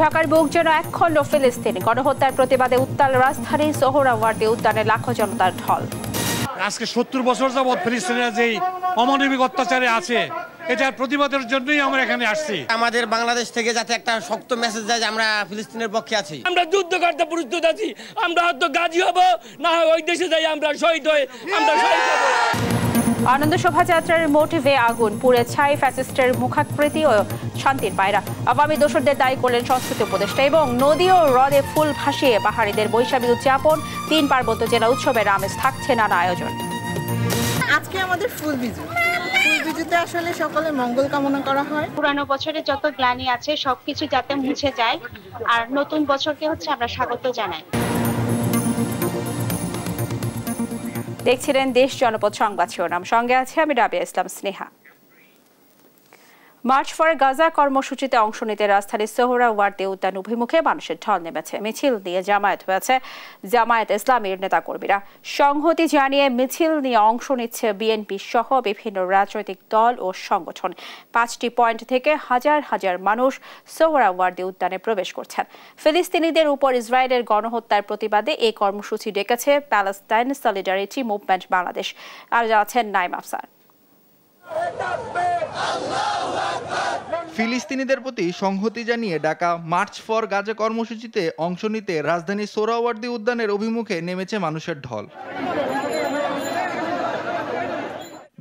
ঢাকার বুক যেন একখণ্ড ফিলিস্তিন। গণহত্যার প্রতিবাদে উত্তাল রাজধানী সোহরাওয়ার্দী উদ্যানে লাখো জনতার ঢল। আজকে ৭০ বছর যাবৎ ফিলিস্তিনিরা যেই অমানবিক অত্যাচারে আছে, এটার প্রতিবাদের জন্যই আমরা এখানে আসছি। আমাদের বাংলাদেশ থেকে যাতে একটা শক্ত মেসেজ যায় যে আমরা ফিলিস্তিনের পক্ষে আছি। আমরা যুদ্ধ করতে প্রস্তুত আছি। আমরা হয়তো গাজী হব, না হয় ওই দেশে যাই আমরা শহীদ হয়ে আমরা শহীদ হব। আনন্দ শোভাযাত্রার মোটিভে আগুন, পুড়ে ছাই ফ্যাসিস্টের মুখাকৃতি ও শান্তির পায়রা। আওয়ামী দোসরদের দায়ী করলেন সংস্কৃতি উপদেষ্টা। এবং নদী ও হ্রদে ফুল ভাসিয়ে পাহাড়িদের বৈশাখী উদযাপন। ৩ পার্বত্য জেলা উৎসবের আমেজ, থাকছে নানা আয়োজন। আজকে আমাদের ফুল বিজুতে আসলে সকলে মঙ্গল কামনা করা হয়। পুরানো বছরে যত গ্লানি আছে সবকিছু যাতে মুছে যায়, আর নতুন বছরকে আমরা স্বাগত জানাই। দেখছিলেন দেশ জনপদ সংবাদ শিরোনাম, সঙ্গে আছে আমি রাবিয়া ইসলাম স্নেহা। মার্চ ফর গাজা কর্মসূচিতে অংশ নিতে রাজধানীর সোহরাওয়ার্দী উদ্যান অভিমুখে মানুষের ঢল নেমেছে। মিছিল নিয়ে জামায়াত হয়েছে জামায়াত ইসলামীর নেতাকর্মীরা। সংহতি জানিয়ে মিছিল নিয়ে অংশ নিচ্ছে বিএনপি সহ বিভিন্ন রাজনৈতিক দল ও সংগঠন। 5টি পয়েন্ট থেকে হাজার হাজার মানুষ সোহরাওয়ার্দী উদ্যানে প্রবেশ করছেন। ফিলিস্তিনিদের উপর ইসরায়েলের গণহত্যার প্রতিবাদে এই কর্মসূচি ডেকেছে প্যালেস্টাইন সলিডারিটি মুভমেন্ট বাংলাদেশ। আর আছেন নাইম আফসার। ফিলিস্তিনিদের প্রতি সংহতি জানিয়ে ডাকা মার্চ ফর গাজা কর্মসূচিতে অংশ নিতে রাজধানীর সোহরাওয়ার্দী উদ্যানের অভিমুখে নেমেছে মানুষের ঢল।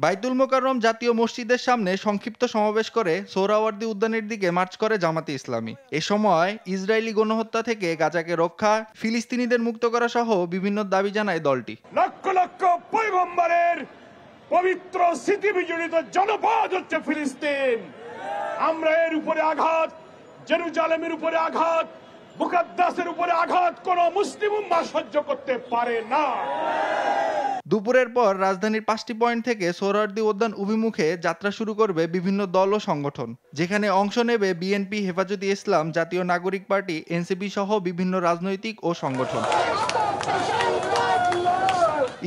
বাইতুল মোকাররম জাতীয় মসজিদের সামনে সংক্ষিপ্ত সমাবেশ করে সোহরাওয়ার্দী উদ্যানের দিকে মার্চ করে জামাতে ইসলামী। এ সময় ইসরায়েলি গণহত্যা থেকে গাজাকে রক্ষা, ফিলিস্তিনিদের মুক্ত করা সহ বিভিন্ন দাবি জানায় দলটি। লক্ষ লক্ষ পয়গম্বরের পবিত্র স্মৃতি বিজড়িত জনপদ হচ্ছে ফিলিস্তিন। আমরা এর উপরে আঘাত, জেরুজালেমের উপরে আঘাত, মুকাদ্দাসের উপরে আঘাত কোন মুসলিম উম্মাহ সহ্য করতে পারে না। দুপুরের পর রাজধানীর 5টি পয়েন্ট থেকে সোহরাওয়ার্দী উদ্যান অভিমুখে যাত্রা শুরু করবে বিভিন্ন দল ও সংগঠন, যেখানে অংশ নেবে বিএনপি, হেফাজতে ইসলাম, জাতীয় নাগরিক পার্টি, এনসিপি সহ বিভিন্ন রাজনৈতিক ও সংগঠন।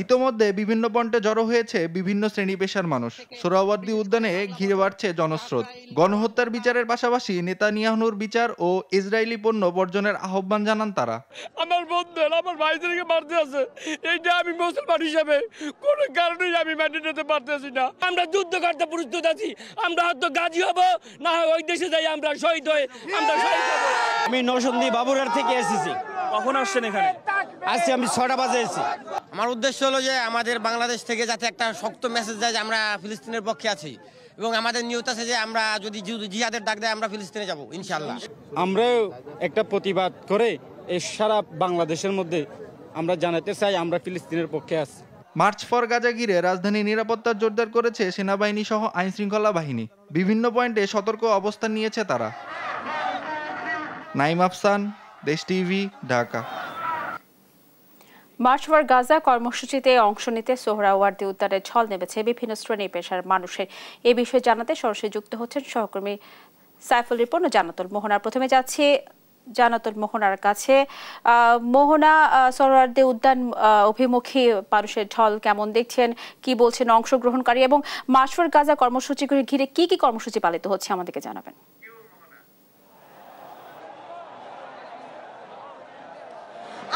ইতোমধ্যে বিভিন্ন পয়েন্টে জড়ো হয়েছে বিভিন্ন শ্রেণী পেশার মানুষ। সোহরাওয়ার্দী উদ্যানে ঘিরে বাড়ছে জনস্রোত। গণহত্যার বিচারের পাশাপাশি নেতানিয়াহুর বিচার ও ইসরায়েলি পণ্য বর্জনের আহ্বান জানান তারা। আমার বন্ধুরা আমার ভাইদেরকে মারতে আছে, এইটা আমি মুসলমান হিসেবে কোনো কারণেই আমি মেনে নিতে পারতেছি না। আমরা যুদ্ধ করতে প্রস্তুত আছি। আমরা হয়তো গাজী হব, না হয় ওই দেশে যাই আমরা শহীদ হয়ে আমরা শহীদ হব। আমি নরসিংদী বাবুরহাট থেকে এসেছি। কখন আসছেন এখানে? আজকে আমি 6টা বাজে এসেছি। আমার উদ্দেশ্য হলো যে আমাদের বাংলাদেশ থেকে যাতে একটা শক্ত মেসেজ যায় যে আমরা ফিলিস্তিনের পক্ষে আছি, এবং আমাদের নিয়ত আছে যে আমরা যদি জিহাদের ডাক দেয় আমরা ফিলিস্তিনে যাব ইনশাআল্লাহ। আমরাও একটা প্রতিবাদ করে এই সারা বাংলাদেশের মধ্যে আমরা জানাতে চাই আমরা ফিলিস্তিনের পক্ষে আছি। মার্চ ফর গাজা ঘিরে রাজধানীর নিরাপত্তা জোরদার করেছে সেনাবাহিনী সহ আইন শৃঙ্খলা বাহিনী। বিভিন্ন পয়েন্টে সতর্ক অবস্থান নিয়েছে তারা। নাইম আফসান, দেশ TV, Dhaka. March for Gaza কর্মসূচিতে অংশ নিতে সোহরাওয়ার্দী উদ্যানে ঢল নেমেছে বিভিন্ন শ্রেণী পেশার মানুষের। এ বিষয়ে জানাতে সরাসরি যুক্ত হচ্ছেন সহকর্মী সাইফুল রিপন ও জান্নাতুল মোহনা। প্রথমে যাচ্ছি জান্নাতুল মোহনার কাছে। মোহনা, সোহরাওয়ার্দী উদ্যান অভিমুখী মানুষের ঢল কেমন দেখছেন, কি বলছেন অংশগ্রহণকারী, এবং মার্চ ফর গাজা কর্মসূচি ঘিরে কি কি কর্মসূচি পালিত হচ্ছে আমাদেরকে জানাবেন।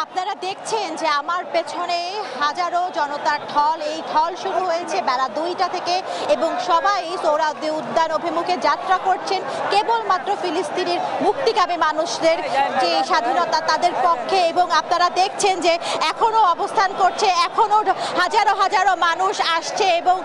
আপনারা দেখছেন যে আমার পেছনে হাজারো জনতার ঢল। এই ঢল শুরু হয়েছে বেলা 2টা থেকে এবং সবাই সোহরাওয়ার্দী উদ্যান অভিমুখে যাত্রা করছেন কেবলমাত্র ফিলিস্তিনের মুক্তিকামী মানুষদের যে স্বাধীনতা তাদের পক্ষে। এবং আপনারা দেখছেন যে এখনো অবস্থান করছে, এখনো হাজারো হাজারো মানুষ আসছে এবং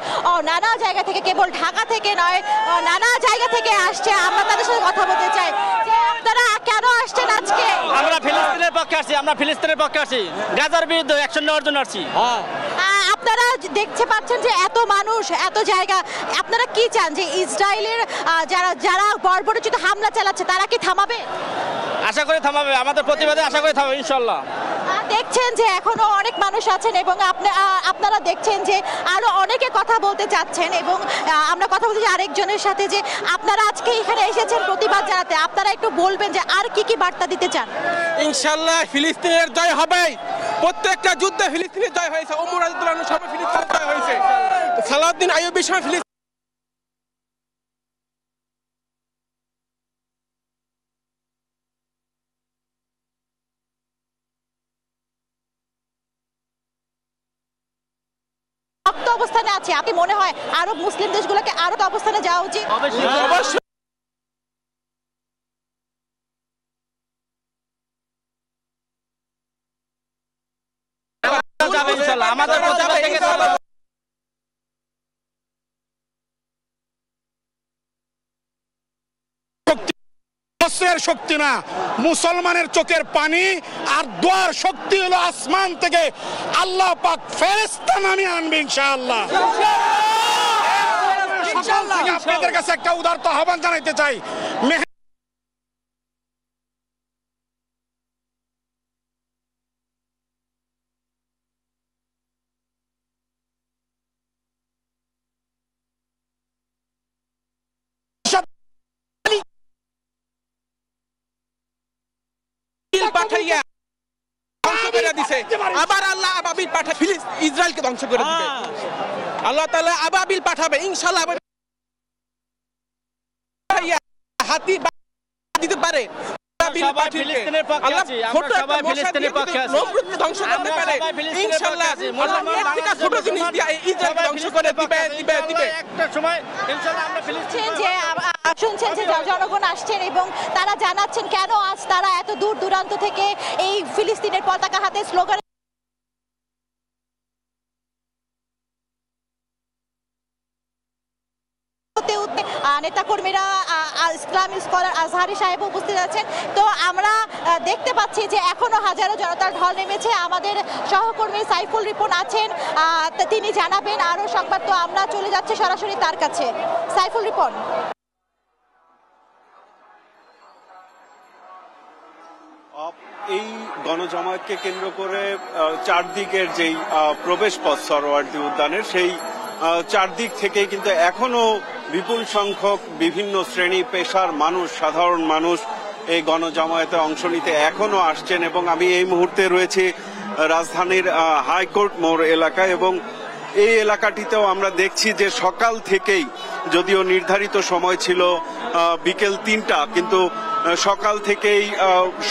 নানা জায়গা থেকে, কেবল ঢাকা থেকে নয় নানা জায়গা থেকে আসছে। আমরা তাদের সাথে কথা বলতে চাই যে আপনারা কেন আসছেন আজকে? আমরা ফিলিস্তিনের পক্ষে আসি, আমরা ফিলিস্তিনের পক্ষে আসি, গাজার বিরুদ্ধে অ্যাকশন নেওয়ার জন্য আসছি। আপনারা দেখতে পাচ্ছেন যে এত মানুষ, এত জায়গা, আপনারা কি চান যে ইসরায়েলের যারা বর্বরোচিত হামলা চালাচ্ছে তারা কি থামাবে? আশা করে থামাবে, আমাদের প্রতিবাদে আশা করে থামাবে ইনশাআল্লাহ। দেখছেন যে এখনো অনেক মানুষ আছেন এবং আপনারা দেখছেন যে আরো অনেকে কথা বলতে চাচ্ছেন এবং আমরা কথা বলতে চাই আরেকজনের সাথে যে আপনারা আজকে এখানে এসেছেন প্রতিবাদ জানাতে। আপনারা একটু বলবেন যে আর কি কি বার্তা দিতে চান? ইনশাআল্লাহ ফিলিস্তিনের জয় হবে, প্রত্যেকটা যুদ্ধে ফিলিস্তিনের জয় হয়েছে। ওমর রাদিয়াল্লাহু আনহু সময় ফিলিস্তিনের জয় হয়েছে। সালাউদ্দিন আইয়ুবীর সময় ফিলিস্তিন অবস্থানে আছে। আপনি মনে হয় আরব মুসলিম দেশগুলোকে আরো অবস্থানে যাওয়া উচিত? অবশ্যই। শক্তি না, মুসলমানের চোখের পানি আর দোয়ার শক্তি হলো আসমান থেকে আল্লাহ পাক ফেরেশতা নামিয়ে আনবে ইনশাআল্লাহ। আপনাদের কাছে একটা উদারত আহ্বান জানাইতে চাই, পাঠাইয়া ধ্বংস করে দিছে, আবার আল্লাহ আবাবিল পাঠা ইসরায়েলকে ধ্বংস করে দিবে। আল্লাহ তাআলা আবাবিল পাঠাবে ইনশাআল্লাহ। হাতি দিতে পারে, ফিলিস্তিনের পক্ষে আছি, আমরা সবাই ফিলিস্তিনের পক্ষে আছি। নমরুদকে ধ্বংস করতে পারে ইনশাআল্লাহ। আল্লাহ একটা ছোট জিনিস দিয়ে ইসরায়েলকে ধ্বংস করে দিবে একটা সময় ইনশাআল্লাহ। আমরা ফিলিস্তিন যে শুনছেন যে জনগণ আসছেন এবং তারা জানাচ্ছেন কেন আজ তারা এত দূর দূরান্ত থেকে এই ফিলিস্তিনের পতাকা হাতে স্লোগান নেতাকর্মীরা, ইসলামী স্কলার আজহারি সাহেব উপস্থিত আছেন। তো আমরা দেখতে পাচ্ছি যে এখনো হাজারো জনতার ঢল নেমেছে। আমাদের সহকর্মী সাইফুল রিপন আছেন, তিনি জানাবেন আরো সংবাদ। তো আমরা চলে যাচ্ছি সরাসরি তার কাছে। সাইফুল রিপন। এই গণজামায়াতকে কেন্দ্র করে চারদিকের যেই প্রবেশ পথ সরোয়ার্দী উদ্যানের, সেই চারদিক থেকে কিন্তু এখনো বিপুল সংখ্যক বিভিন্ন শ্রেণী পেশার মানুষ, সাধারণ মানুষ এই গণজামায়াতে অংশ নিতে এখনো আসছেন। এবং আমি এই মুহূর্তে রয়েছি রাজধানীর হাইকোর্ট মোড় এলাকায়, এবং এই এলাকাটিতেও আমরা দেখছি যে সকাল থেকেই, যদিও নির্ধারিত সময় ছিল বিকেল 3টা, কিন্তু সকাল থেকেই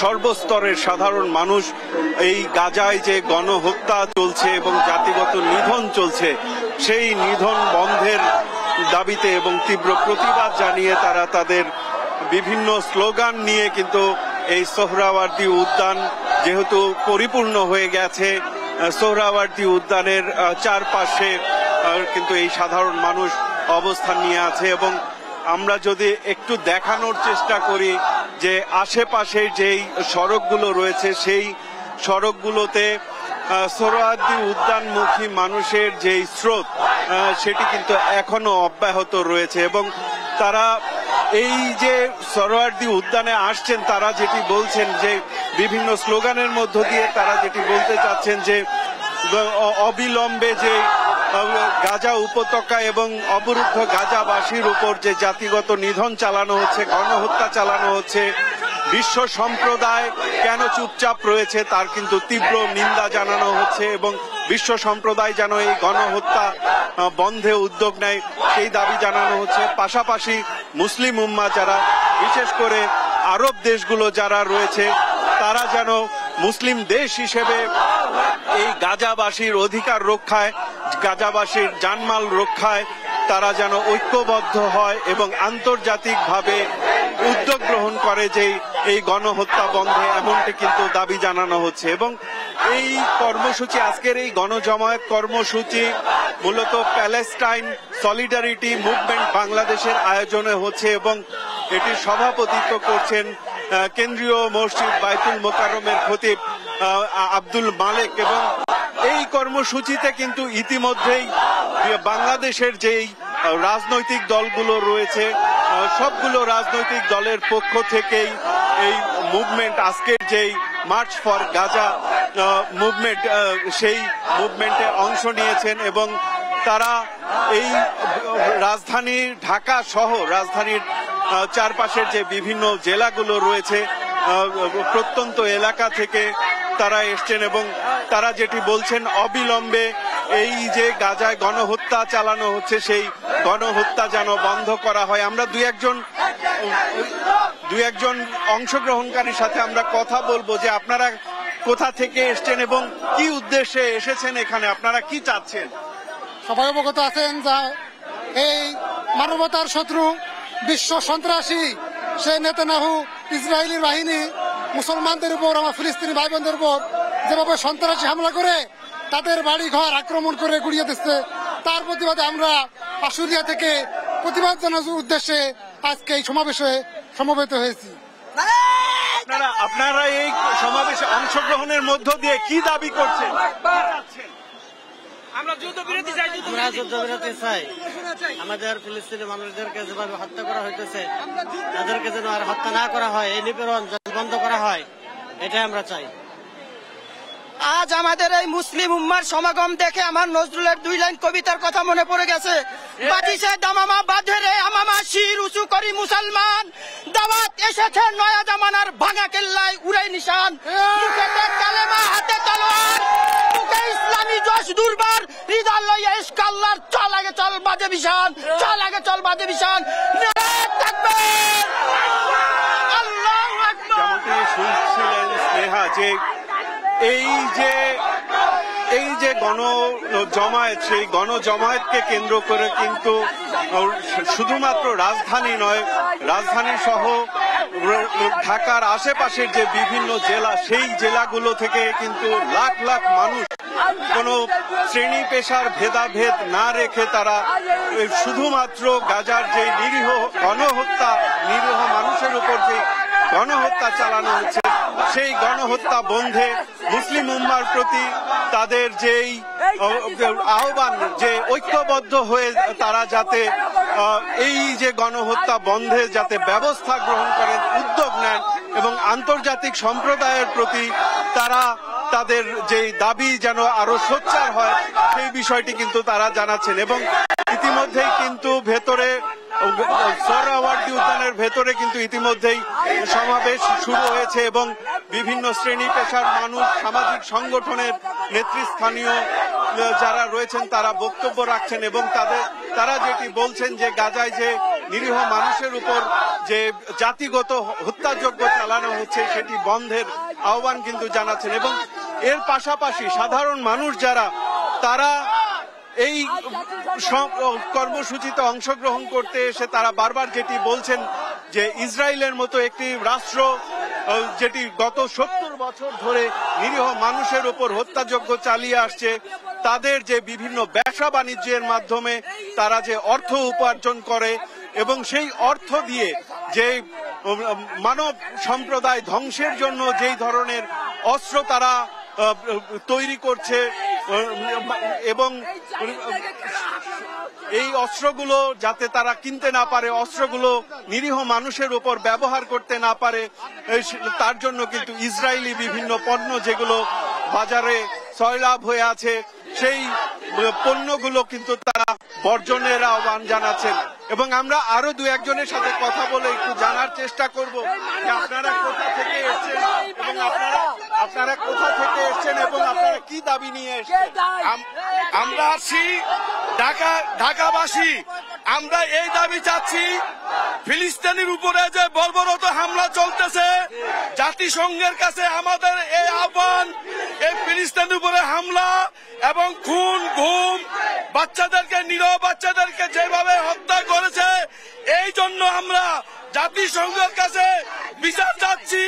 সর্বস্তরের সাধারণ মানুষ এই গাজায় যে গণহত্যা চলছে এবং জাতিগত নিধন চলছে, সেই নিধন বন্ধের দাবিতে এবং তীব্র প্রতিবাদ জানিয়ে তারা তাদের বিভিন্ন স্লোগান নিয়ে কিন্তু এই সোহরাওয়ার্দী উদ্যান যেহেতু পরিপূর্ণ হয়ে গেছে, সোহরাওয়ার্দী উদ্যানের চারপাশে কিন্তু এই সাধারণ মানুষ অবস্থান নিয়ে আছে। এবং আমরা যদি একটু দেখানোর চেষ্টা করি যে আশেপাশে যেই সড়কগুলো রয়েছে, সেই সড়কগুলোতে সোহরাওয়ার্দী উদ্যানমুখী মানুষের যেই স্রোত, সেটি কিন্তু এখনো অব্যাহত রয়েছে। এবং তারা এই যে সোহরাওয়ার্দী উদ্যানে আসছেন, তারা যেটি বলছেন যে বিভিন্ন স্লোগানের মধ্য দিয়ে তারা যেটি বলতে চাচ্ছেন যে অবিলম্বে যে গাজা উপত্যকা এবং অবরুদ্ধ গাজাবাসীর উপর যে জাতিগত নিধন চালানো হচ্ছে, গণহত্যা চালানো হচ্ছে, বিশ্ব সম্প্রদায় কেন চুপচাপ রয়েছে তার কিন্তু তীব্র নিন্দা জানানো হচ্ছে। এবং বিশ্ব সম্প্রদায় যেন এই গণহত্যা বন্ধে উদ্যোগ নেয়, সেই দাবি জানানো হচ্ছে। পাশাপাশি মুসলিম উম্মাহ যারা, বিশেষ করে আরব দেশগুলো যারা রয়েছে, তারা যেন মুসলিম দেশ হিসেবে এই গাজাবাসীর অধিকার রক্ষায়, গাজাবাসীর জানমাল রক্ষায় তারা যেন ঐক্যবদ্ধ হয় এবং আন্তর্জাতিকভাবে উদ্যোগ গ্রহণ করে যে এই গণহত্যা বন্ধে, এমনটি কিন্তু দাবি জানানো হচ্ছে। এবং এই কর্মসূচি, আজকের এই গণজামায়াত কর্মসূচি মূলত প্যালেস্টাইন সলিডারিটি মুভমেন্ট বাংলাদেশের আয়োজনে হচ্ছে এবং এটির সভাপতিত্ব করছেন কেন্দ্রীয় মসজিদ বাইতুল মোকাররমের খতিব আব্দুল মালেক। এবং এই কর্মসূচিতে কিন্তু ইতিমধ্যেই বাংলাদেশের যেই রাজনৈতিক দলগুলো রয়েছে, সবগুলো রাজনৈতিক দলের পক্ষ থেকেই এই মুভমেন্ট, আজকের যেই মার্চ ফর গাজা মুভমেন্ট, সেই মুভমেন্টে অংশ নিয়েছেন। এবং তারা এই রাজধানী ঢাকা সহ রাজধানীর চারপাশের যে বিভিন্ন জেলাগুলো রয়েছে, প্রত্যন্ত এলাকা থেকে তারা এসছেন এবং তারা যেটি বলছেন অবিলম্বে এই যে গাজায় গণহত্যা চালানো হচ্ছে সেই গণহত্যা যেন বন্ধ করা হয়। আমরা দুই একজন অংশগ্রহণকারীর সাথে আমরা কথা বলবো যে আপনারা কোথা থেকে এসছেন এবং কি উদ্দেশ্যে এসেছেন এখানে, আপনারা কি চাচ্ছেন? সবাই অবগত আছেন যা এই মানবতার শত্রু বিশ্ব সন্ত্রাসী সেই নেতানিয়াহু ইসরায়েলি বাহিনী মুসলমানদের উপর, আমার ফিলিস্তিনি ভাই বোনদের উপর যেভাবে সন্ত্রাসী হামলা করে তাদের বাড়ি ঘর আক্রমণ করে গুড়িয়ে দিচ্ছে, তার প্রতিবাদে আমরা আশুলিয়া থেকে প্রতিবাদ জানানোর উদ্দেশ্যে আজকে এই সমাবেশে সমবেত হয়েছি। আপনারা এই সমাবেশে অংশগ্রহণের মধ্য দিয়ে কি দাবি করছেন? আমরা যুদ্ধবিরতি চাই। আমাদের ফিলিস্তিনি মানুষদেরকে যেভাবে হত্যা করা হইতেছে তাদেরকে যেন আর হত্যা না করা হয়, এই নিপীড়ন বন্ধ করা হয়, এটাই আমরা চাই। আজ আমাদের এই মুসলিম উম্মার সমাগম দেখে আমার নজরুলের 2 লাইন কবিতার কথা মনে পড়ে গেছে। বাজিছে দামামা বাঁধে রে আমামা শির উঁচু করি মুসলমান, দাওয়াত এসেছে নয়া জামানার ভাঙা কেল্লায় উড়াই নিশান, মুখেতে কালেমা হাতে তলোয়ার, মুখে ইসলামী জশ দুর্বার, হৃদয় লইয়া ইশক আল্লাহর চল আগে চল বাজে বিশান, চল আগে চল বাজে বিশান, নারায়ে তাকবীর আল্লাহু আকবার। যেমনটি শুনছিলেন স্নেহা যে এই যে গণজমায়েত, সেই গণজমায়েতকে কেন্দ্র করে কিন্তু শুধুমাত্র রাজধানী নয়, রাজধানী সহ ঢাকার আশেপাশের যে বিভিন্ন জেলা, সেই জেলাগুলো থেকে কিন্তু লাখ লাখ মানুষ কোনো শ্রেণী পেশার ভেদাভেদ না রেখে তারা শুধুমাত্র গাজার যে নিরীহ মানুষের উপর যে গণহত্যা চালানো হচ্ছে সেই গণহত্যা বন্ধে মুসলিম উম্মার প্রতি তাদের যেই আহ্বান, যে ঐক্যবদ্ধ হয়ে তারা যাতে এই যে গণহত্যা বন্ধে যাতে ব্যবস্থা গ্রহণ করেন, উদ্যোগ নেন এবং আন্তর্জাতিক সম্প্রদায়ের প্রতি তারা তাদের যে দাবি যেন আরো সোচ্চার হয় সেই বিষয়টি কিন্তু তারা জানাচ্ছেন। এবং ইতিমধ্যেই কিন্তু ভেতরে সোহরাওয়ার্দী উদ্যানের ভেতরে কিন্তু ইতিমধ্যেই সমাবেশ শুরু হয়েছে এবং বিভিন্ন শ্রেণী পেশার মানুষ, সামাজিক সংগঠনের নেতৃস্থানীয় যারা রয়েছেন তারা বক্তব্য রাখছেন এবং তারা যেটি বলছেন যে গাজায় যে নিরীহ মানুষের উপর যে জাতিগত হত্যাযজ্ঞ চালানো হচ্ছে সেটি বন্ধের আহ্বান কিন্তু জানাচ্ছেন। এবং এর পাশাপাশি সাধারণ মানুষ যারা তারা এই কর্মসূচিতে অংশগ্রহণ করতে এসে তারা বারবার যেটি বলছেন যে ইসরায়েলের মতো একটি রাষ্ট্র যেটি গত 70 বছর ধরে নিরীহ মানুষের উপর হত্যাযজ্ঞ চালিয়ে আসছে, তাদের যে বিভিন্ন ব্যবসা বাণিজ্যের মাধ্যমে তারা যে অর্থ উপার্জন করে এবং সেই অর্থ দিয়ে যে মানব সম্প্রদায় ধ্বংসের জন্য যেই ধরনের অস্ত্র তারা তৈরি করছে এবং এই অস্ত্রগুলো যাতে তারা কিনতে না পারে, অস্ত্রগুলো নিরীহ মানুষের উপর ব্যবহার করতে না পারে, তার জন্য কিন্তু ইসরায়েলি বিভিন্ন পণ্য যেগুলো বাজারে সয়লাভ হয়ে আছে সেই পণ্যগুলো কিন্তু তারা বর্জনের আহ্বান জানাচ্ছেন। এবং আমরা আরো 2-1জনের সাথে কথা বলে একটু জানার চেষ্টা করব যে আপনারা কোথা থেকে এসেছেন এবং আপনারা কোথা থেকে এসেছেন এবং আপনারা কি দাবি নিয়ে এসেছেন। আমরা আছি ঢাকাবাসী, আমরা এই দাবি চাচ্ছি, ফিলিস্তিনের উপরে যে বর্বরত হামলা চলতেছে, জাতিসংঘের কাছে আমাদের এই আহ্বান, এই ফিলিস্তিনের উপরে হামলা এবং খুন গুম, বাচ্চাদেরকে, নিরীহ বাচ্চাদেরকে যেভাবে হত্যা করেছে, এই জন্য আমরা জাতিসংঘের কাছে বিচার চাচ্ছি।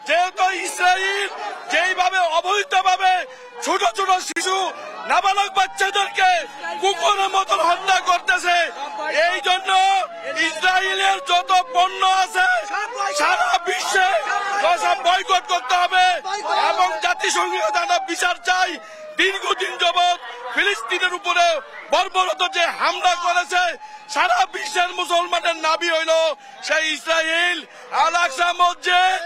যেহেতু ইসরায়েল যেইভাবে অবৈধভাবে ছোট ছোট শিশু, নাবালক বাচ্চাদেরকে কুকুরের মতন হত্যা করতেছে, এই জন্য ইসরায়েলের যত পণ্য আছে সারা বিশ্বে বয়কট করতে হবে এবং জাতিসংঘের কাছে বিচার চাই। দীর্ঘদিন যাবৎ ফিলিস্তিনের উপরে বর্বরত যে হামলা করেছে, সারা বিশ্বের মুসলমানের নাবি হইল সেই ইসরায়েল। আল আকসা মসজিদ,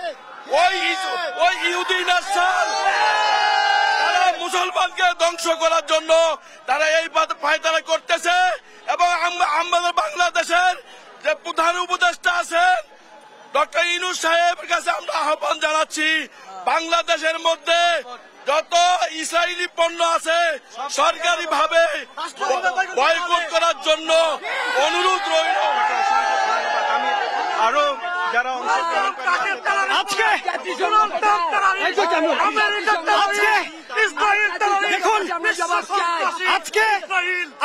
ওই ইহুদি নাসার তারা মুসলমানকে ধ্বংস করার জন্য তারা এই পায়তারা করতেছে। এবং আমাদের বাংলাদেশের যে প্রধান উপদেষ্টা আছেন ডক্টর ইউনূস সাহেবের কাছে আমরা আহ্বান জানাচ্ছি, বাংলাদেশের মধ্যে যত ইসরায়েলি পণ্য আছে সরকারি ভাবে বয়কট করার জন্য অনুরোধ রইল। আরো যারা আজকে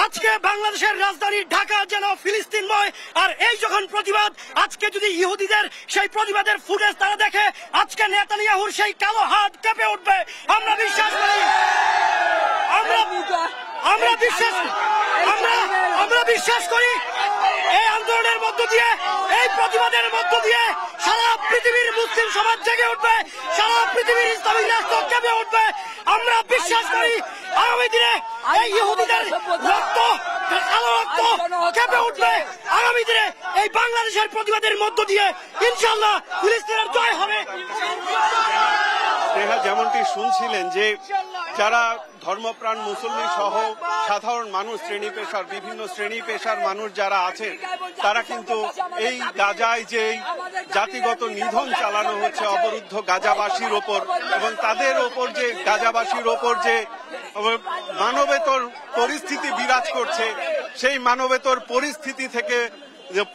আজকে বাংলাদেশের রাজধানী ঢাকা যেন ফিলিস্তিনময়। আর এই যখন প্রতিবাদ, আজকে যদি ইহুদিদের সেই প্রতিবাদের ফুটেজ তারা দেখে, আজকে নেতানিয়াহুর সেই কালো হাত কেঁপে উঠবে। আমরা বিশ্বাস করি, আমরা বিশ্বাস করি এই আন্দোলনের মধ্য দিয়ে, এই প্রতিবাদের মধ্য দিয়ে সারা পৃথিবীর মুসলিম সমাজ জেগে উঠবে, সারা পৃথিবীর ইসলামিক রাষ্ট্র কেঁপে উঠবে। আমরা বিশ্বাস করি আগামী দিনে এই ইহুদিদের রক্ত, কালো রক্ত কেঁপে উঠবে। আগামী দিনে এই বাংলাদেশের প্রতিবাদের মধ্য দিয়ে ইনশাআল্লাহ ফিলিস্তিনের জয় হবে। যেমনটি শুনছিলেন যে যারা ধর্মপ্রাণ মুসলমান সহ সাধারণ মানুষ, শ্রেণী পেশার বিভিন্ন শ্রেণী পেশার মানুষ যারা আছে, তারা কিন্তু এই গাজায় যে জাতিগত নিধন চালানো হচ্ছে অবরুদ্ধ গাজাবাসীর ওপর, এবং তাদের ওপর যে গাজাবাসীর ওপর যে মানবেতর পরিস্থিতি বিরাজ করছে, সেই মানবেতর পরিস্থিতি থেকে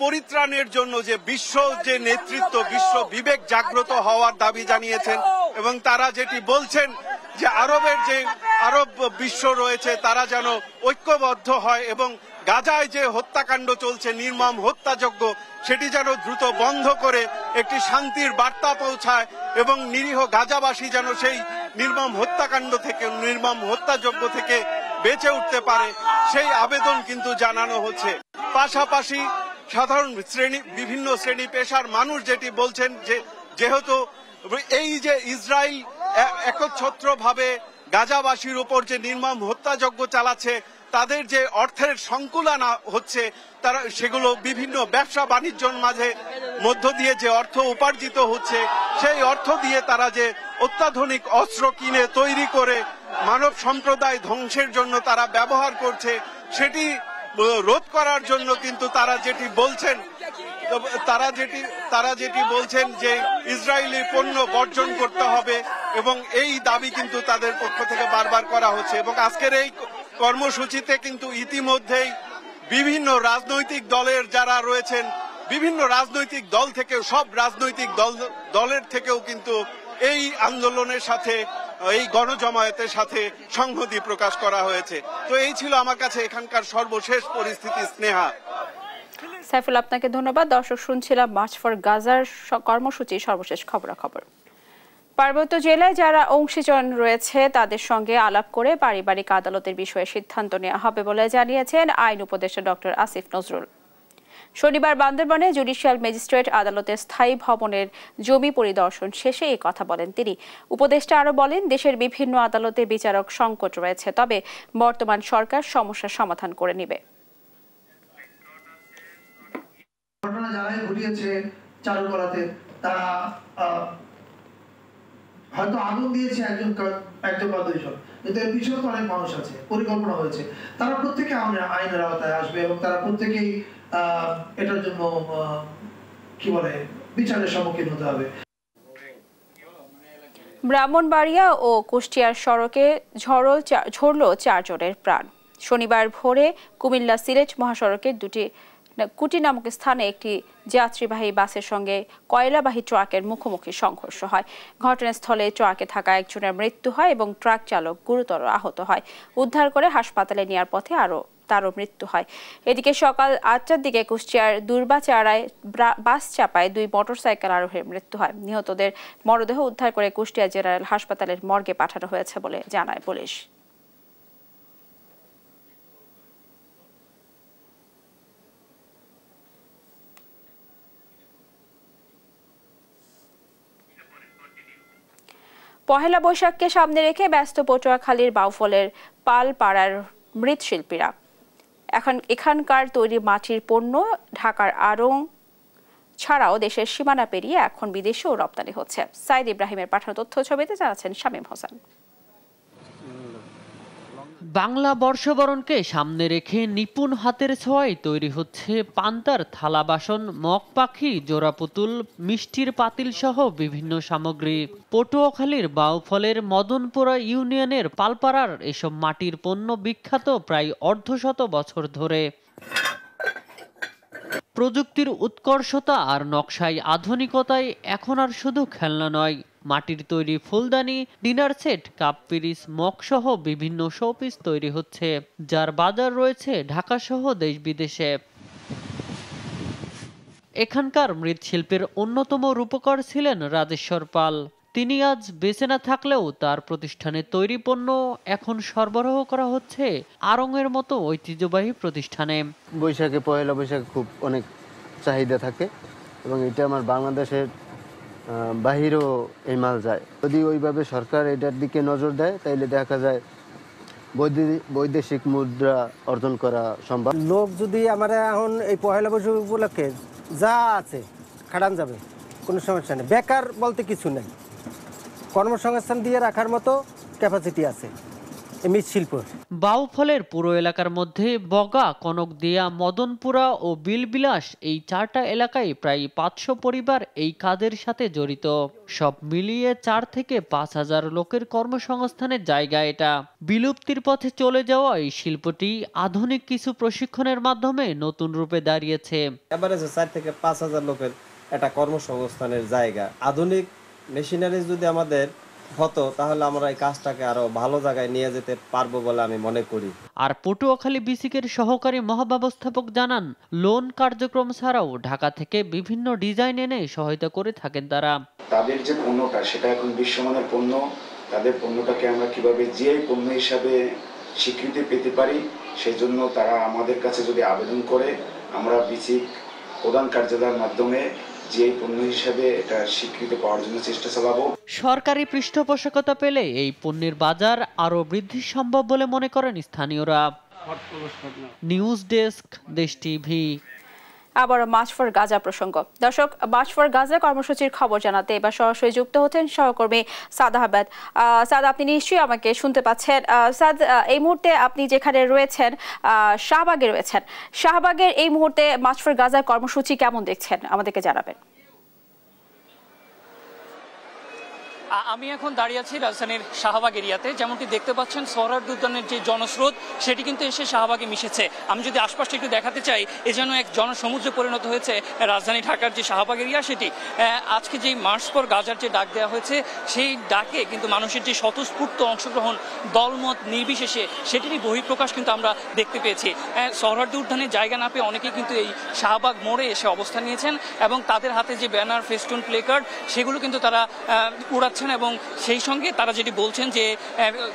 পরিত্রাণের জন্য যে বিশ্ব যে নেতৃত্ব, বিশ্ব বিবেক জাগ্রত হওয়ার দাবি জানিয়েছেন। এবং তারা যেটি বলছেন যে আরবের যে আরব বিশ্ব রয়েছে তারা যেন ঐক্যবদ্ধ হয় এবং গাজায় যে হত্যাকাণ্ড চলছে, নির্মম হত্যাযজ্ঞ, সেটি যেন দ্রুত বন্ধ করে একটি শান্তির বার্তা পৌঁছায় এবং নিরীহ গাজাবাসী যেন সেই নির্মম হত্যাকাণ্ড থেকে, নির্মম হত্যাযজ্ঞ থেকে বেঁচে উঠতে পারে, সেই আবেদন কিন্তু জানানো হচ্ছে। পাশাপাশি সাধারণ বিভিন্ন শ্রেণী পেশার মানুষ যেটি বলছেন যে যেহেতু এই যে ইসরায়েল একচ্ছত্রভাবে গাজাবাসীর উপর যে নির্মম হত্যাযজ্ঞ চালাচ্ছে, তাদের যে অর্থের সংকুলন হচ্ছে, তারা সেগুলো বিভিন্ন ব্যবসা বাণিজ্যের মধ্য দিয়ে যে অর্থ উপার্জিত হচ্ছে, সেই অর্থ দিয়ে তারা যে অত্যাধুনিক অস্ত্র কিনে তৈরি করে মানব সম্প্রদায় ধ্বংসের জন্য তারা ব্যবহার করছে, সেটি রোধ করার জন্য কিন্তু তারা যেটি বলছেন যে ইসরায়েলি পণ্য বর্জন করতে হবে, এবং এই দাবি কিন্তু তাদের পক্ষ থেকে বারবার করা হচ্ছে। এবং আজকের এই কর্মসূচিতে কিন্তু ইতিমধ্যেই বিভিন্ন রাজনৈতিক দলের যারা রয়েছেন, বিভিন্ন রাজনৈতিক দল থেকে, সব রাজনৈতিক দলের থেকেও কিন্তু এই আন্দোলনের সাথে, এই গণজমায়েতের সাথে সংহতি প্রকাশ করা হয়েছে। তো এই ছিল আমার কাছে এখানকার সর্বশেষ পরিস্থিতি। স্নেহা। সাইফুল, আপনাকে ধন্যবাদ। দর্শক, শুনছিলাম মার্চ ফর গাজার কর্মসূচির সর্বশেষ খবরাখবর। পার্বত্য জেলায় যারা অংশীজন রয়েছে তাদের সঙ্গে আলাপ করে পারিবারিক আদালতের বিষয়ে সিদ্ধান্ত নেওয়া হবে বলে জানিয়েছেন আইন উপদেষ্টা ডক্টর আসিফ নজরুল। শনিবার বান্দরবানে জুডিশিয়াল ম্যাজিস্ট্রেট আদালতের স্থায়ী ভবনের জমি পরিদর্শন শেষে এই কথা বলেন তিনি। উপদেষ্টা আরো বলেন, দেশের বিভিন্ন আদালতে বিচারক সংকট রয়েছে, তবে বর্তমান সরকার সমস্যার সমাধান করে নেবে। ঘটনা যারাই ঘটিয়েছে চারুকলাতে, তারা হয়তো আগুন দিয়েছে একজন বা দুইজন, কিন্তু এর পিছনে তো অনেক মানুষ আছে, পরিকল্পনা হয়েছে। তারা প্রত্যেকে আইনের আওতায় আসবে এবং তারা প্রত্যেকেই এটার জন্য বিচারের সম্মুখীন হতে হবে। ব্রাহ্মণবাড়িয়া ও কুষ্টিয়ার সড়কে ঝরল 4 জনের প্রাণ। শনিবার ভোরে কুমিল্লা সিলেট মহাসড়কের কুটি নামক স্থানে একটি যাত্রীবাহী বাসের সঙ্গে কয়লাবাহী ট্রাকের মুখোমুখি সংঘর্ষ হয়। ঘটনাস্থলে ট্রাকে থাকা একজনের মৃত্যু হয় এবং ট্রাক চালক গুরুতর আহত হয়। উদ্ধার করে হাসপাতালে নেওয়ার পথে তারও মৃত্যু হয়। এদিকে সকাল 8টার দিকে কুষ্টিয়ার দুর্বাচারায় বাস চাপায় 2 মোটরসাইকেল আরোহীর মৃত্যু হয়। নিহতদের মরদেহ উদ্ধার করে কুষ্টিয়া জেনারেল হাসপাতালের মর্গে পাঠানো হয়েছে বলে জানায় পুলিশ। পহেলা বৈশাখকে সামনে রেখে ব্যস্ত পটুয়াখালীর বাউফলের পালপাড়ার মৃৎশিল্পীরা। এখানকার তৈরি মাটির পণ্য ঢাকার আড়ং ছাড়াও দেশের সীমানা পেরিয়ে এখন বিদেশেও রপ্তানি হচ্ছে। সাইদ ইব্রাহিমের পাঠানো তথ্য ছবিতে জানাচ্ছেন শামীম হোসেন। বাংলা বর্ষবরণকে সামনে রেখে নিপুণ হাতের ছোঁয়ায় তৈরি হচ্ছে পান্তার থালা বাসন, মগ পাখি, জোড়া পুতুল, মিষ্টির পাতিল সহ বিভিন্ন সামগ্রী। পটুয়াখালীর বাউফলের মদনপুরা ইউনিয়নের পালপাড়ার এসব মাটির পণ্য বিখ্যাত প্রায় অর্ধশত বছর ধরে। প্রযুক্তির উৎকর্ষতা আর নকশায় আধুনিকতায় এখন আর শুধু খেলনা নয়, মাটির তৈরি ফুলদানি, ডিনার সেট, কাপ পিরিচ, মগ সহ বিভিন্ন শোপিস তৈরি হচ্ছে, যার বাজার রয়েছে ঢাকা সহ দেশ বিদেশে। এখানকার মৃৎশিল্পের অন্যতম রূপকার ছিলেন রাজেশ্বর পাল। তিনি আজ বেঁচে না থাকলেও তার প্রতিষ্ঠানে তৈরি পণ্য এখন সরবরাহ করা হচ্ছে আড়ং-এর মতো ঐতিহ্যবাহী প্রতিষ্ঠানে। বৈশাখে, পয়লা বৈশাখে খুব অনেক চাহিদা থাকে এবং এটা আমার বাংলাদেশের বাহিরেও এই মাল যায়। যদি ওইভাবে সরকার এটার দিকে নজর দেয় তাইলে দেখা যায় বৈদেশিক মুদ্রা অর্জন করা সম্ভব। লোক যদি আমরা এখন এই পয়লা বৈশাখ উপলক্ষে যা আছে খাটান যাবে, কোনো সমস্যা নেই। বেকার বলতে কিছু নেই, কর্মসংস্থান দিয়ে রাখার মতো ক্যাপাসিটি আছে মৃৎশিল্প। বাউফলের পুরো এলাকার মধ্যে বগা, কনকদিয়া, মদনপুরা ও বিলবিলাস এই 4টা এলাকায় প্রায় 500 পরিবার এই কাজের সাথে জড়িত। সব মিলিয়ে 4 থেকে 5,000 লোকের কর্মসংস্থানের জায়গা এটা। বিলুপ্তির পথে চলে যাওয়া এই শিল্পটি আধুনিক কিছু প্রশিক্ষণের মাধ্যমে নতুন রূপে দাঁড়িয়েছে। এভারেজে 4 থেকে 5,000 লোকের একটা কর্মসংস্থানের জায়গা। আধুনিক মেশিনারি যদি আমাদের হতো তাহলে আমরা এই কাজটাকে আরো ভালো জায়গায় নিয়ে যেতে পারবো বলে আমি মনে করি। আর পটুয়াখালী বিসিকের সহকারী মহাব্যবস্থাপক জানান, লোন কার্যক্রম ছাড়াও ঢাকা থেকে বিভিন্ন ডিজাইন এনে সহায়তা করে থাকেন তারা। তাদের যে পণ্যটা সেটা এখন বিশ্বমানের পণ্য, তাদের পণ্যটাকে আমরা কিভাবে জিআই পণ্য হিসাবে স্বীকৃতি পেতে পারি সেই জন্য তারা আমাদের কাছে যদি আবেদন করে আমরা বিসিক প্রধান কার্যালয়ের মাধ্যমে জিআই পণ্য হিসাবে এটা স্বীকৃতি পাওয়ার জন্য চেষ্টা চালাবো। সরকারি পৃষ্ঠপোষকতা পেলে এই পণ্যের বাজার আরো বৃদ্ধি সম্ভব বলে মনে করেন স্থানীয়রা। নিউজ ডেস্ক, দেশ টিভি। আবার মার্চ ফর গাজা প্রসঙ্গ। দর্শক, মার্চ ফর গাজা কর্মসূচির খবর জানাতে এবার সরাসরি যুক্ত হচ্ছেন সহকর্মী সাদ আহমেদ। সাদ, আপনি নিশ্চয়ই আমাকে শুনতে পাচ্ছেন। সাদ, এই মুহূর্তে আপনি যেখানে রয়েছেন, শাহবাগে রয়েছেন, শাহবাগের এই মুহূর্তে মার্চ ফর গাজার কর্মসূচি কেমন দেখছেন আমাদেরকে জানাবেন। আমি এখন দাঁড়িয়ে আছি রাজধানীর শাহবাগ এরিয়াতে। যেমনটি দেখতে পাচ্ছেন সোহরাওয়ার্দী উদ্যানের যে জনস্রোত সেটি কিন্তু এসে শাহবাগে মিশেছে। আমি যদি আশপাশটা একটু দেখাতে চাই, এ যেন এক জনসমুদ্রে পরিণত হয়েছে রাজধানী ঢাকার যে শাহবাগ এরিয়া সেটি। আজকে যেই মার্চ ফর গাজার যে ডাক দেওয়া হয়েছে সেই ডাকে কিন্তু মানুষের যে স্বতঃস্ফূর্ত অংশগ্রহণ, দলমত নির্বিশেষে সেটিরই বহিঃপ্রকাশ কিন্তু আমরা দেখতে পেয়েছি। সোহরাওয়ার্দী উদ্যানের জায়গা না পেয়ে অনেকেই কিন্তু এই শাহবাগ মোড়ে এসে অবস্থান নিয়েছেন এবং তাদের হাতে যে ব্যানার, ফেস্টুন, প্লেকার্ড সেগুলো কিন্তু তারা উড়াচ্ছেন এবং সেই সঙ্গে তারা যেটি বলছেন যে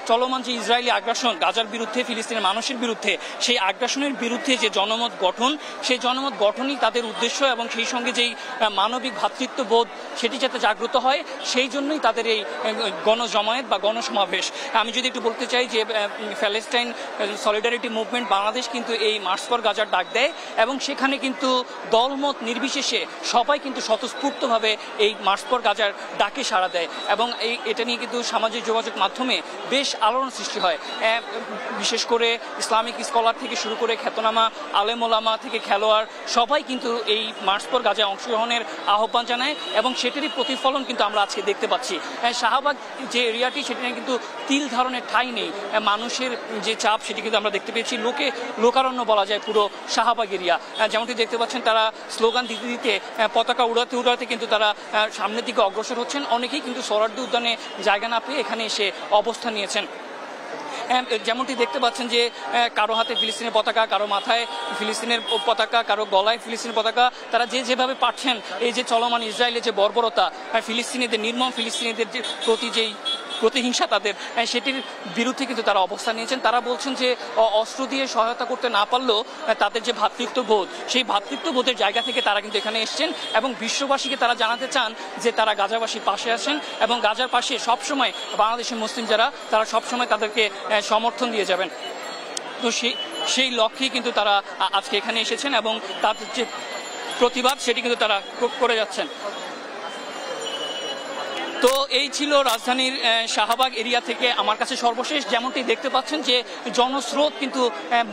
চলমান যে ইসরায়েলি আগ্রাসন গাজার বিরুদ্ধে, ফিলিস্তিনের মানুষের বিরুদ্ধে, সেই আগ্রাসনের বিরুদ্ধে যে জনমত গঠন, সেই জনমত গঠনই তাদের উদ্দেশ্য এবং সেই সঙ্গে যেই মানবিক ভ্রাতৃত্ববোধ সেটি যাতে জাগ্রত হয় সেই জন্যই তাদের এই গণজমায়েত বা গণসমাবেশ। আমি যদি একটু বলতে চাই যে প্যালেস্টাইন সলিডারিটি মুভমেন্ট বাংলাদেশ কিন্তু এই মার্চ ফর গাজার ডাক দেয় এবং সেখানে কিন্তু দলমত নির্বিশেষে সবাই কিন্তু স্বতঃস্ফূর্তভাবে এই মার্চ ফর গাজার ডাকে সাড়া দেয় এবং এটা নিয়ে কিন্তু সামাজিক যোগাযোগ মাধ্যমে বেশ আলোড়ন সৃষ্টি হয়। বিশেষ করে ইসলামিক স্কলার থেকে শুরু করে খ্যাতনামা আলেম ওলামা থেকে খেলোয়াড় সবাই কিন্তু এই মার্চ ফর গাজায় অংশগ্রহণের আহ্বান জানায় এবং সেটারই প্রতিফলন কিন্তু আমরা আজকে দেখতে পাচ্ছি। শাহবাগ যে এরিয়াটি সেখানে কিন্তু তিল ধারণের ঠাঁই নেই, মানুষের যে চাপ সেটি কিন্তু আমরা দেখতে পেয়েছি। লোকারণ্য বলা যায় পুরো শাহবাগ এরিয়া। যেমনটি দেখতে পাচ্ছেন তারা স্লোগান দিতে দিতে, পতাকা উড়াতে উড়াতে কিন্তু তারা সামনের দিকে অগ্রসর হচ্ছেন। অনেকেই কিন্তু সোহরাওয়ার্দী উদ্যানে জায়গা না পেয়ে এখানে এসে অবস্থান নিয়েছেন। যেমনটি দেখতে পাচ্ছেন যে কারো হাতে ফিলিস্তিনের পতাকা, কারো মাথায় ফিলিস্তিনের পতাকা, কারো গলায় ফিলিস্তিনের পতাকা। তারা যেভাবে পাচ্ছেন এই যে চলমান ইসরায়েলের যে বর্বরতা, ফিলিস্তিনিদের নির্মম ফিলিস্তিনিদের যে প্রতি যেই প্রতিহিংসা তাদের, সেটির বিরুদ্ধে কিন্তু তারা অবস্থান নিয়েছেন। তারা বলছেন যে অস্ত্র দিয়ে সহায়তা করতে না পারলেও তাদের যে ভ্রাতৃত্ববোধ, সেই ভ্রাতৃত্ববোধের জায়গা থেকে তারা কিন্তু এখানে এসছেন এবং বিশ্ববাসীকে তারা জানাতে চান যে তারা গাজাবাসীর পাশে আছেন এবং গাজার পাশে সবসময় বাংলাদেশের মুসলিম যারা তারা সবসময় তাদেরকে সমর্থন দিয়ে যাবেন। তো সেই লক্ষ্যেই কিন্তু তারা আজকে এখানে এসেছেন এবং তাদের যে প্রতিবাদ সেটি কিন্তু তারা করে যাচ্ছেন। তো এই ছিল রাজধানীর শাহবাগ এরিয়া থেকে আমার কাছে সর্বশেষ যেমনটি দেখতে পাচ্ছেন যে জনস্রোত কিন্তু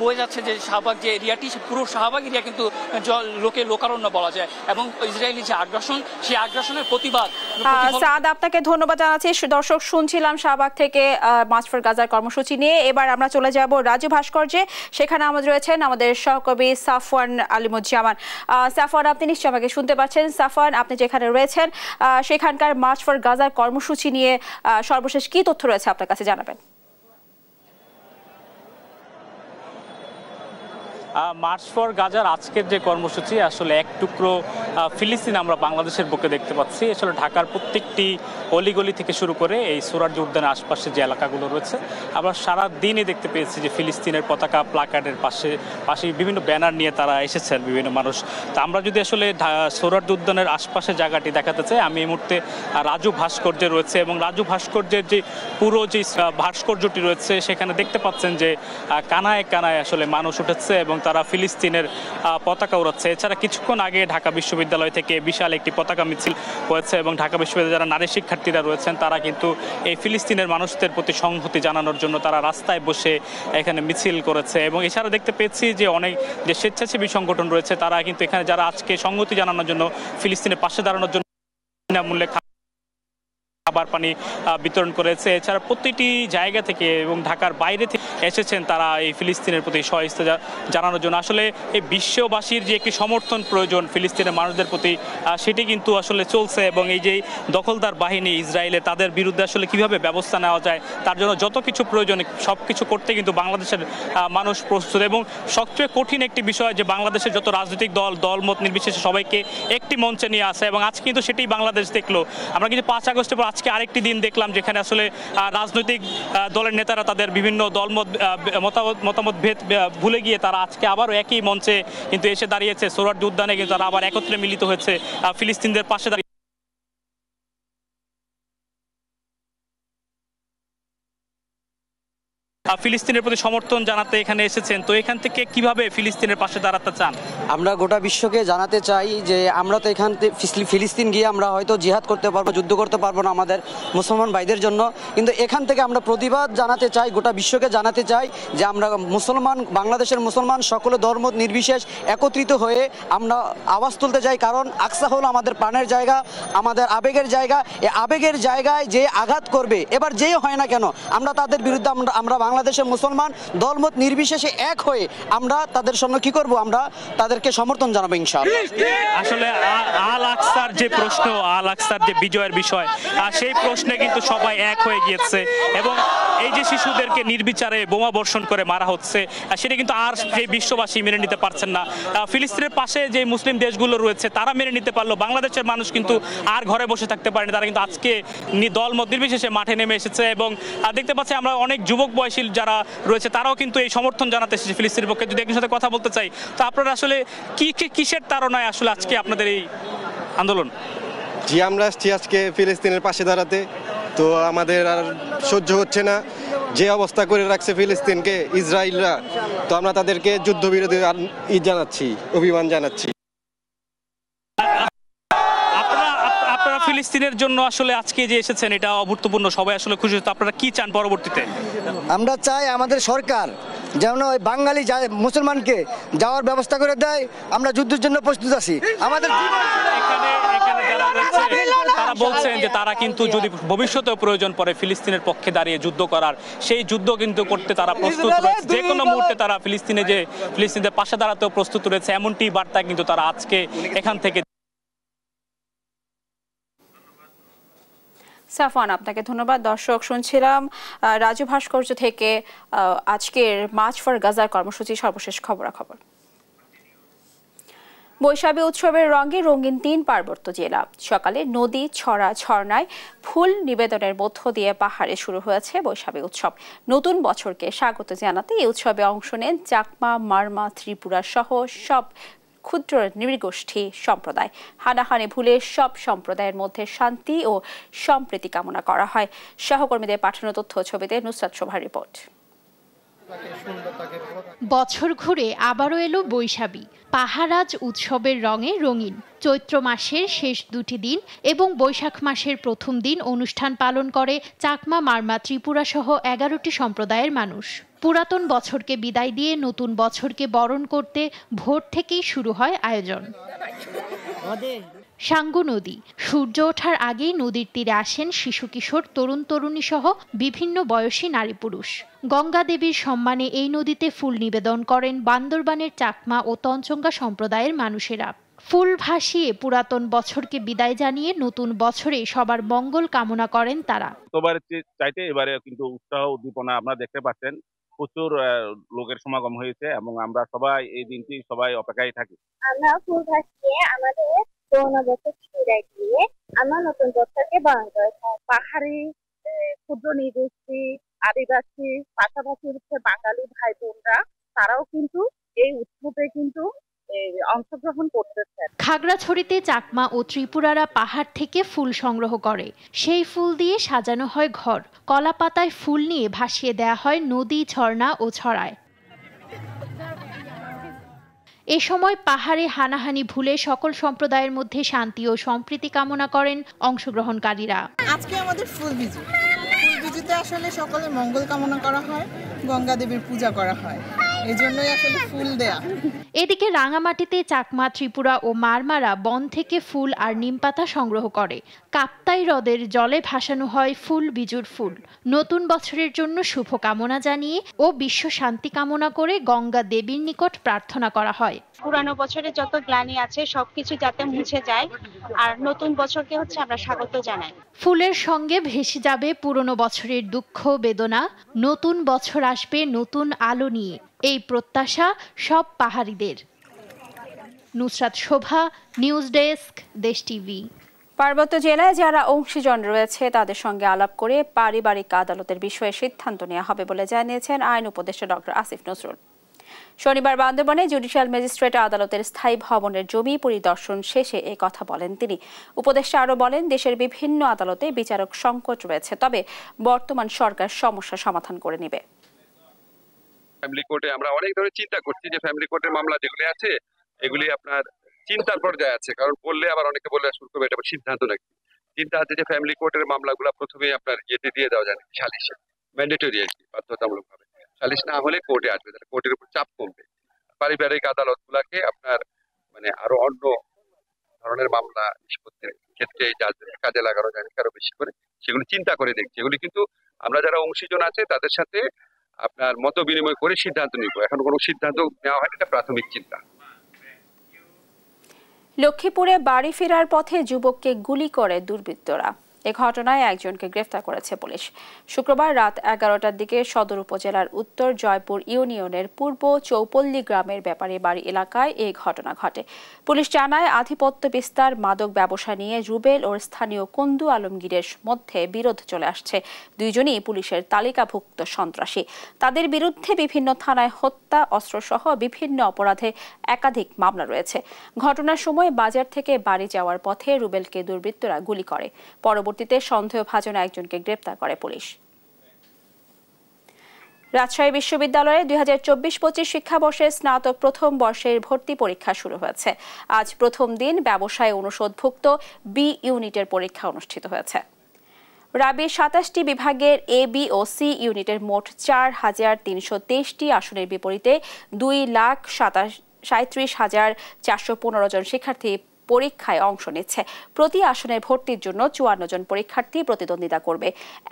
বয়ে যাচ্ছে, যে শাহবাগ যে এরিয়াটি পুরো শাহবাগ এরিয়া কিন্তু লোকে লোকারণ্য বলা যায়, এবং ইসরায়েলি যে আগ্রাসন সেই আগ্রাসনের প্রতিবাদ। সাদ, আপনাকে ধন্যবাদ জানাচ্ছি। দর্শক, শুনছিলাম শাহবাগ থেকে মার্চ ফর গাজার কর্মসূচি নিয়ে। এবার আমরা চলে যাব রাজু ভাস্কর্যে, সেখানে আমাদের রয়েছেন আমাদের সহকর্মী সাফওয়ান আলিমুজ্জামান। সাফওয়ান, আপনি নিশ্চয়ই আমাকে শুনতে পাচ্ছেন। সাফওয়ান, আপনি যেখানে রয়েছেন সেখানকার মার্চ ফর গাজার কর্মসূচি নিয়ে সর্বশেষ কি তথ্য রয়েছে আপনার কাছে জানাবেন। মার্চ ফর গাজার আজকের যে কর্মসূচি, আসলে এক টুকরো ফিলিস্তিন আমরা বাংলাদেশের বুকে দেখতে পাচ্ছি। আসলে ঢাকার প্রত্যেকটি অলিগলি থেকে শুরু করে এই সোহরাওয়ার্দী উদ্যানের আশপাশে যে এলাকাগুলো রয়েছে, আমরা সারা দিনই দেখতে পেয়েছি যে ফিলিস্তিনের পতাকা প্লাকার্ডের পাশে বিভিন্ন ব্যানার নিয়ে তারা এসেছেন বিভিন্ন মানুষ। তা আমরা যদি আসলে সোহরাওয়ার্দী উদ্যানের আশপাশে জায়গাটি দেখাতে চাই, আমি এই মুহূর্তে রাজু ভাস্কর্যে রয়েছে, এবং রাজু ভাস্কর্যের যে পুরো যে ভাস্কর্যটি রয়েছে সেখানে দেখতে পাচ্ছেন যে কানায় কানায় আসলে মানুষ উঠেছে এবং তারা ফিলিস্তিনের পতাকা উড়াচ্ছে। এছাড়া কিছুক্ষণ আগে ঢাকা বিশ্ববিদ্যালয় থেকে বিশাল একটি পতাকা মিছিল হয়েছে, এবং ঢাকা বিশ্ববিদ্যালয়ের যারা নারী শিক্ষার্থীরা রয়েছেন তারা কিন্তু এই ফিলিস্তিনের মানুষদের প্রতি সংহতি জানানোর জন্য তারা রাস্তায় বসে এখানে মিছিল করেছে। এবং এছাড়া দেখতে পেয়েছি যে অনেক যে স্বেচ্ছাসেবী সংগঠন রয়েছে তারা কিন্তু এখানে যারা আজকে সংহতি জানানোর জন্য ফিলিস্তিনের পাশে দাঁড়ানোর জন্য বিনামূল্যে খাবার পানি বিতরণ করেছে। এছাড়া প্রতিটি জায়গা থেকে এবং ঢাকার বাইরে থেকে এসেছেন তারা এই ফিলিস্তিনের প্রতি সহায়তা জানানোর জন্য। আসলে এই বিশ্ববাসীর যে একটি সমর্থন প্রয়োজন ফিলিস্তিনের মানুষদের প্রতি, সেটি কিন্তু আসলে চলছে, এবং এই যে দখলদার বাহিনী ইসরায়েলের তাদের বিরুদ্ধে আসলে কিভাবে ব্যবস্থা নেওয়া যায় তার জন্য যত কিছু প্রয়োজন সব কিছু করতে কিন্তু বাংলাদেশের মানুষ প্রস্তুত। এবং সবচেয়ে কঠিন একটি বিষয় যে বাংলাদেশের যত রাজনৈতিক দলমত নির্বিশেষে সবাইকে একটি মঞ্চে নিয়ে আসে, এবং আজ কিন্তু সেটাই বাংলাদেশ দেখলো। আমরা কিন্তু 5 আগস্টের পর আজকে আরেকটি দিন দেখলাম যেখানে আসলে রাজনৈতিক দলের নেতারা তাদের বিভিন্ন মতামত ভেদ ভুলে গিয়ে তারা আজকে আবারও একই মঞ্চে কিন্তু এসে দাঁড়িয়েছে। সোহরাওয়ার্দী উদ্যানে কিন্তু তারা আবার একত্রে মিলিত হয়েছে ফিলিস্তিনদের পাশে দাঁড়িয়ে ফিলিস্তিনের প্রতি সমর্থন জানাতে এখানে এসেছেন। তো এখান থেকে কিভাবে ফিলিস্তিনের পাশে দাঁড়াতে চান? আমরা গোটা বিশ্বকে জানাতে চাই যে আমরা তো এখান থেকে ফিলিস্তিন গিয়ে আমরা হয়তো জিহাদ করতে পারবো, যুদ্ধ করতে পারবো না আমাদের মুসলমান ভাইদের জন্য, কিন্তু এখান থেকে আমরা প্রতিবাদ জানাতে চাই, গোটা বিশ্বকে জানাতে চাই যে আমরা মুসলমান, বাংলাদেশের মুসলমান সকলে ধর্ম নির্বিশেষ একত্রিত হয়ে আমরা আওয়াজ তুলতে চাই। কারণ আকসা হলো আমাদের প্রাণের জায়গা, আমাদের আবেগের জায়গা। এই আবেগের জায়গায় যে আঘাত করবে, এবার যেই হয় না কেন, আমরা তাদের বিরুদ্ধে আমরা বাংলাদেশের মুসলমান দলমত নির্বিশেষে এক হয়ে আমরা তাদের সঙ্গে কি করব, আমরা তাদেরকে সমর্থন জানাবো ইনশাআল্লাহ। আসলে আল আকসার যে প্রশ্ন, আল আকসার যে বিজয়ের বিষয়, সেই প্রশ্নে কিন্তু সবাই এক হয়ে গিয়েছে, এবং এই যে শিশুদেরকে নির্বিচারে বোমা বর্ষণ করে মারা হচ্ছে সেটা কিন্তু আর সেই বিশ্ববাসী মেনে নিতে পারছেন না। ফিলিস্তিনের পাশে যে মুসলিম দেশগুলো রয়েছে তারা মেনে নিতে পারলো, বাংলাদেশের মানুষ কিন্তু আর ঘরে বসে থাকতে পারেনি। তারা কিন্তু আজকে দলমত নির্বিশেষে মাঠে নেমে এসেছে, এবং দেখতে পাচ্ছি আমরা অনেক যুবক বয়সী যারা রয়েছে তারাও কিন্তু এই সমর্থন জানাতে এসেছে ফিলিস্তিনের পক্ষে। যদি একজনের সাথে কথা বলতে চাই, তো আপনারা আসলে কিসের তাড়নায় আসলে আজকে আপনাদের এই আন্দোলন? জি, আমরা আসছি আজকে ফিলিস্তিনের পাশে দাঁড়াতে। তো আমাদের আর সহ্য হচ্ছে না যে অবস্থা করে রাখছে ফিলিস্তিনকে ইসরায়েলরা, তো আমরা তাদেরকে যুদ্ধবিরোধী জানাচ্ছি, অভিমান জানাচ্ছি। ফিলিস্তিনের জন্য আসলে আজকে যে এসেছেন এটা অভূতপূর্ণ, সবাই আসলে খুশি। আপনারা কি চান পরবর্তীতে? আমরা চাই আমাদের সরকার যেন ওই বাঙালি মুসলমানকে যাওয়ার ব্যবস্থা করে দেয়। আমরা যুদ্ধের জন্য প্রস্তুত আছি। আমাদের তারা বলছেন যে তারা কিন্তু যদি ভবিষ্যতেও প্রয়োজন পড়ে ফিলিস্তিনের পক্ষে দাঁড়িয়ে যুদ্ধ করার, সেই যুদ্ধ কিন্তু করতে তারা প্রস্তুত রয়েছে। যে কোনো মুহূর্তে তারা ফিলিস্তিনের পাশে দাঁড়াতেও প্রস্তুত রয়েছে, এমনটি বার্তা কিন্তু তারা আজকে এখান থেকে। সাফওয়ান, আপনাকে ধন্যবাদ। দর্শক, শুনছিলাম রাজু ভাস্কর্য থেকে আজকের মার্চ ফর গাজার কর্মসূচি সর্বশেষ খবরাখবর। বৈশাখী উৎসবের রঙে রঙিন 3 পার্বত্য জেলা। সকালে নদী, ছড়া, ঝর্ণায় ফুল নিবেদনের মধ্য দিয়ে পাহাড়ে শুরু হয়েছে বৈশাখী উৎসব। নতুন বছরকে স্বাগত জানাতে এই উৎসবে অংশ নেন চাকমা, মারমা, ত্রিপুরা সহ সব ক্ষুদ্র নৃগোষ্ঠী সম্প্রদায়। হানাহানি ভুলে সব সম্প্রদায়ের মধ্যে শান্তি ও সম্প্রীতি কামনা করা হয়। সহকর্মীদের পাঠানো তথ্য ছবিতে নুসরাত শোভার রিপোর্ট। বছর ঘুরে আবারও এলো বৈশাখী। পাহারাজ উৎসবের রঙে রঙিন। চৈত্র মাসের শেষ দুটি দিন এবং বৈশাখ মাসের প্রথম দিন অনুষ্ঠান পালন করে চাকমা, মারমা, ত্রিপুরা সহ ১১টি সম্প্রদায়ের মানুষ। পুরাতন বছরকে বিদায় দিয়ে নতুন বছরকে বরণ করতে ভোর থেকেই শুরু হয় আয়োজন। সাঙ্গু নদী। সূর্য ওঠার আগেই নদীর তীরে আসেন শিশু, কিশোর, তরুণ তরুণী সহ বিভিন্ন বয়সী নারী পুরুষ। গঙ্গা দেবীর সম্মানে এই নদীতে ফুল নিবেদন করেন বান্দরবানের চাকমা ও তঞ্চঙ্গা সম্প্রদায়ের মানুষেরা। ফুল ভাসিয়ে পুরাতন বছরকে বিদায় জানিয়ে নতুন বছরে সবার মঙ্গল কামনা করেন তারা। গতবারের চাইতে এবারে কিন্তু উৎসাহ উদ্দীপনা আপনারা দেখতে পাচ্ছেন, প্রচুর লোকের সমাগম হয়েছে এবং আমরা সবাই এই দিনটি সবাই অপেক্ষায় থাকি। আমরা ফুল ভাসিয়ে আমাদের পুরোনো বছরকে বিদায় দিয়ে আমরা নতুন বছরকে বরণ করে থাকি। পাহাড়ি, ক্ষুদ্র নৃগোষ্ঠী, আদিবাসী, পাশাপাশি হচ্ছে বাঙালি ভাই বোনরা, তারাও কিন্তু এই উৎসবে কিন্তু অংশগ্রহণ করতেছে। খাগড়াছড়িতে চাকমা ও ত্রিপুরারা পাহাড় থেকে ফুল সংগ্রহ করে। সেই ফুল দিয়ে সাজানো হয় ঘর। কলা পাতায় ফুল নিয়ে ভাসিয়ে দেয়া হয় নদী, ঝর্ণা ও ছড়ায়। এ সময় পাহাড়ে হানাহানি ভুলে সকল সম্প্রদায়ের মধ্যে শান্তি ও সম্প্রীতি কামনা করেন অংশগ্রহণকারীরা। আজকে আমাদের ফুলবিজু। ফুলবিজুতে আসলে সকলের মঙ্গল কামনা করা হয়, গঙ্গা দেবীর পূজা করা হয়, এই জন্যই আসলে ফুল দেয়া। এদিকে রাঙামাটিতে চাকমা, ত্রিপুরা ও মারমারা বন থেকে ফুল আর নিমপাতা সংগ্রহ করে। কাপ্তাই হ্রদের জলে ভাসানো হয় ফুল বিজুর ফুল। নতুন বছরের জন্য শুভ কামনা জানিয়ে ও বিশ্ব শান্তি কামনা করে গঙ্গা দেবীর নিকট প্রার্থনা করা হয়। পুরানো বছরে যত গ্লানি আছে সবকিছু যাতে মুছে যায়, আর নতুন বছরকে হচ্ছে আমরা স্বাগত জানাই। ফুলের সঙ্গে ভেসে যাবে পুরনো বছরের দুঃখ বেদনা। নতুন বছর আসবে নতুন আলো নিয়ে, এই প্রত্যাশা সব পাহাড়িদের। নুসরাত শোভা, নিউজ ডেস্ক, দেশ টিভি। পার্বত্য জেলায় যারা অংশীজন রয়েছে তাদের সঙ্গে আলাপ করে পারিবারিক আদালতের বিষয়ে সিদ্ধান্ত নেওয়া হবে বলে জানিয়েছেন আইন উপদেষ্টা ডক্টর আসিফ নজরুল। শনিবার বান্দরবানে জুডিশিয়াল ম্যাজিস্ট্রেট আদালতের স্থায়ী ভবনের জমি পরিদর্শন শেষে এই কথা বলেন তিনি। উপদেষ্টা আরও বলেন, দেশের বিভিন্ন আদালতে বিচারক সংকট রয়েছে, তবে বর্তমান সরকার সমস্যা সমাধান করে নেবে। ফ্যামিলি কোর্টে আমরা অনেক ধরনের চিন্তা করছি যে ফ্যামিলি কোর্টের মামলা যেগুলি আছে এগুলি আপনার চিন্তার পর্যায়ে আছে, কারণ বললে আবার অনেকে বলে শুরু করবে এটা সিদ্ধান্ত নাকি। চিন্তা আছে যে ফ্যামিলি কোর্টের মামলাগুলো প্রথমে আপনার ইয়েতে দিয়ে দেওয়া যায়, সালিশে ম্যান্ডেটরি আর কি, বাধ্যতামূলক ভাবে। সালিশ না হলে কোর্টে আসবে, তাহলে কোর্টের উপর চাপ কমবে। পারিবারিক আদালত গুলাকে আপনার মানে আরো অন্য ধরনের মামলা নিষ্পত্তির ক্ষেত্রে কাজে লাগানো যায় আরো বেশি করে, সেগুলো চিন্তা করে দেখছি। এগুলি কিন্তু আমরা যারা অংশীজন আছে তাদের সাথে আপনার মত বিনিময় করে সিদ্ধান্ত নিব। এখন কোনো সিদ্ধান্ত নেওয়া হয়নি, এটা প্রাথমিক চিন্তা। লক্ষ্মীপুরে বাড়ি ফেরার পথে যুবককে গুলি করে দুর্বৃত্তরা। এ ঘটনায় একজনকে গ্রেফতার করেছে পুলিশ। শুক্রবার রাত 11টার দিকে সদর উপজেলার উত্তর জয়পুর ইউনিয়নের পূর্ব চৌপল্লী গ্রামের ব্যাপারী বাড়ি এলাকায় এই ঘটনা ঘটে। পুলিশ জানায়, আধিপত্য বিস্তার মাদক ব্যবসা নিয়ে রুবেল ও স্থানীয় কুন্দু আলমগীরের মধ্যে বিরোধ চলে আসছে। দুইজনই পুলিশের তালিকাভুক্ত সন্ত্রাসী। তাদের বিরুদ্ধে বিভিন্ন থানায় হত্যা, অস্ত্রসহ বিভিন্ন অপরাধে একাধিক মামলা রয়েছে। ঘটনার সময় বাজার থেকে বাড়ি যাওয়ার পথে রুবেলকে দুর্বৃত্তরা গুলি করে। পরবর্তীতে সন্দেহভাজন একজনকে গ্রেপ্তার করে পুলিশ। রাজশাহী বিশ্ববিদ্যালয়ে 2024-25 শিক্ষাবর্ষের স্নাতক প্রথম বর্ষের ভর্তি পরীক্ষা শুরু হয়েছে। আজ প্রথম দিন ব্যবসায় অনুষদভুক্ত বি ইউনিটের পরীক্ষা অনুষ্ঠিত হয়েছে। রাবির 27টি বিভাগের এ, বি ও সি ইউনিটের মোট 4,323টি আসনের বিপরীতে 2,37,415 জন শিক্ষার্থী পরীক্ষায় অংশ নিচ্ছে। প্রতি আসনের ভর্তির জন্য 54 জন পরীক্ষার্থী প্রতিদ্বন্দ্বিতা করবে।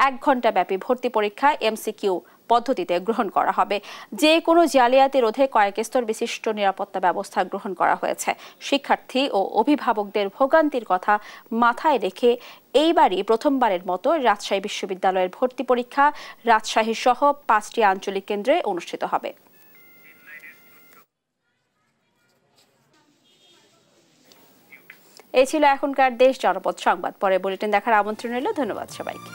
1 ঘণ্টা ব্যাপী ভর্তি পরীক্ষা এমসিকিউ পদ্ধতিতে গ্রহণ করা হবে। যে কোনো জালিয়াতি রোধে কয়েক স্তর বিশিষ্ট নিরাপত্তা ব্যবস্থা গ্রহণ করা হয়েছে। শিক্ষার্থী ও অভিভাবকদের ভোগান্তির কথা মাথায় রেখে এইবারই প্রথমবারের মতো রাজশাহী বিশ্ববিদ্যালয়ের ভর্তি পরীক্ষা রাজশাহী সহ 5টি আঞ্চলিক কেন্দ্রে অনুষ্ঠিত হবে। এই ছিল এখনকার দেশ জনপদ সংবাদ। পরে বুলেটিন দেখার আমন্ত্রণ রইল। ধন্যবাদ সবাইকে।